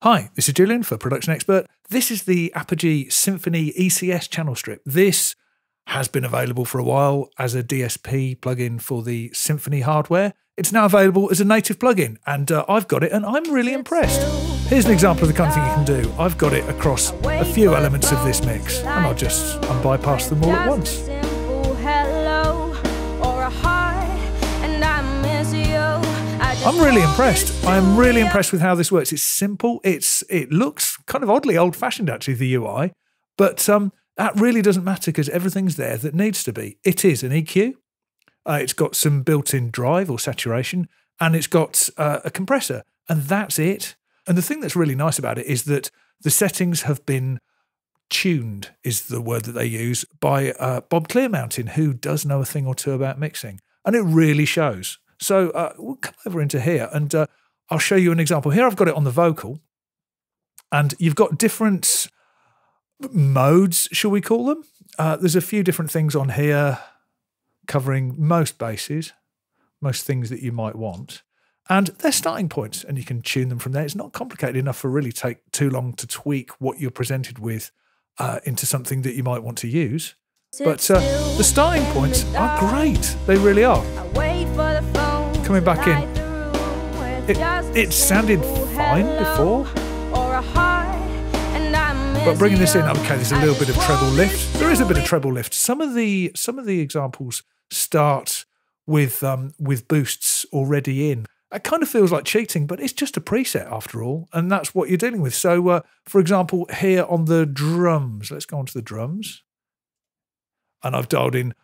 Hi, this is Julian for Production Expert. This is the Apogee Symphony ECS Channel Strip. This has been available for a while as a DSP plugin for the Symphony hardware. It's now available as a native plugin, and I've got it and I'm really impressed. Here's an example of the kind of thing you can do. I've got it across a few elements of this mix, and I'll just bypass them all at once. I'm really impressed. I'm really impressed with how this works. It's simple. It looks kind of oddly old-fashioned, actually, the UI, but that really doesn't matter because everything's there that needs to be. It is an EQ. It's got some built-in drive or saturation, and it's got a compressor, and that's it. And the thing that's really nice about it is that the settings have been tuned, is the word that they use, by Bob Clearmountain, who does know a thing or two about mixing, and it really shows. So we'll come over into here and I'll show you an example. Here I've got it on the vocal, and you've got different modes, shall we call them? There's a few different things on here covering most bases, most things that you might want. And they're starting points, and you can tune them from there. It's not complicated enough for really take too long to tweak what you're presented with into something that you might want to use. But the starting points are great. They really are. Coming back in, it sounded fine before. But bringing this in, okay, there's a little bit of treble lift. There is a bit of treble lift. Some of the examples start with boosts already in. It kind of feels like cheating, but it's just a preset after all, and that's what you're dealing with. So, for example, here on the drums, let's go on to the drums. And I've dialed in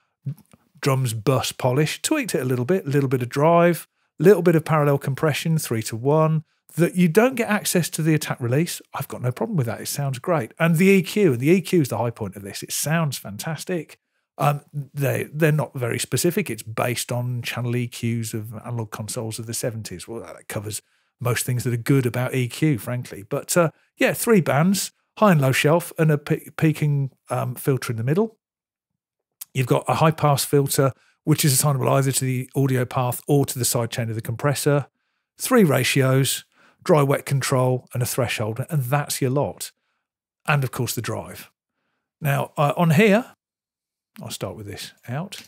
drums bus polish, tweaked it a little bit of drive, a little bit of parallel compression, 3:1, that you don't get access to the attack release. I've got no problem with that. It sounds great. And the EQ is the high point of this. It sounds fantastic. They're not very specific. It's based on channel EQs of analog consoles of the 70s. Well, that covers most things that are good about EQ, frankly. But yeah, 3 bands, high and low shelf, and a peaking filter in the middle. You've got a high-pass filter, which is assignable either to the audio path or to the sidechain of the compressor, 3 ratios, dry-wet control, and a threshold, and that's your lot. And, of course, the drive. Now, on here, I'll start with this out.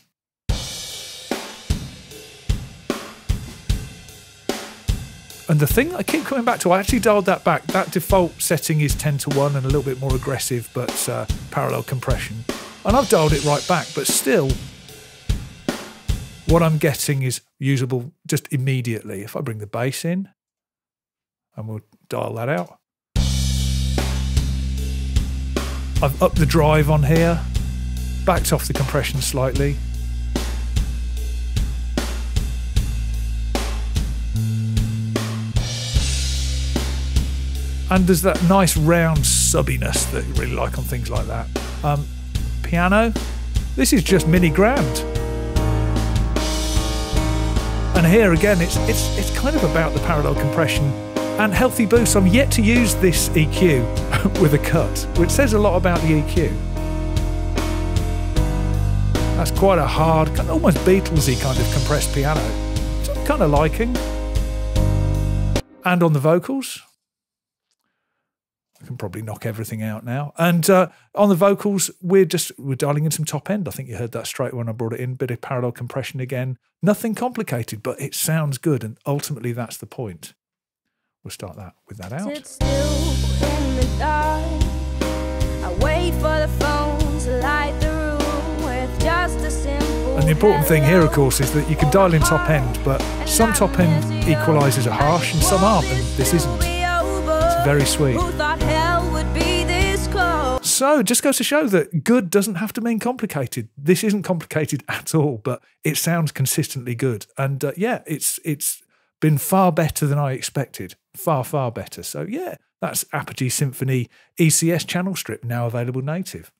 And the thing I keep coming back to, I actually dialed that back. That default setting is 10:1 and a little bit more aggressive, but parallel compression. And I've dialed it right back, but still, what I'm getting is usable just immediately. If I bring the bass in, and we'll dial that out. I've upped the drive on here, backed off the compression slightly. And there's that nice round subbiness that you really like on things like that. Piano, this is just mini grand. And here again, it's kind of about the parallel compression and healthy boost. I'm yet to use this EQ with a cut, which says a lot about the EQ. That's quite a hard, kind of almost Beatlesy kind of compressed piano, which I'm kind of liking. And on the vocals, I can probably knock everything out now. And on the vocals, we're dialing in some top end. I think you heard that straight when I brought it in. Bit of parallel compression again. Nothing complicated, but it sounds good, and ultimately that's the point. We'll start that with that out. Sit still in the dark. I wait for the phone to light the room with just a simple. And the important thing here, of course, is that you can dial in top end, but some top end equalizers are harsh and some aren't, and this isn't. It's very sweet. So it just goes to show that good doesn't have to mean complicated. This isn't complicated at all, but it sounds consistently good. And yeah, it's been far better than I expected. Far, far better. So yeah, that's Apogee Symphony ECS Channel Strip, now available native.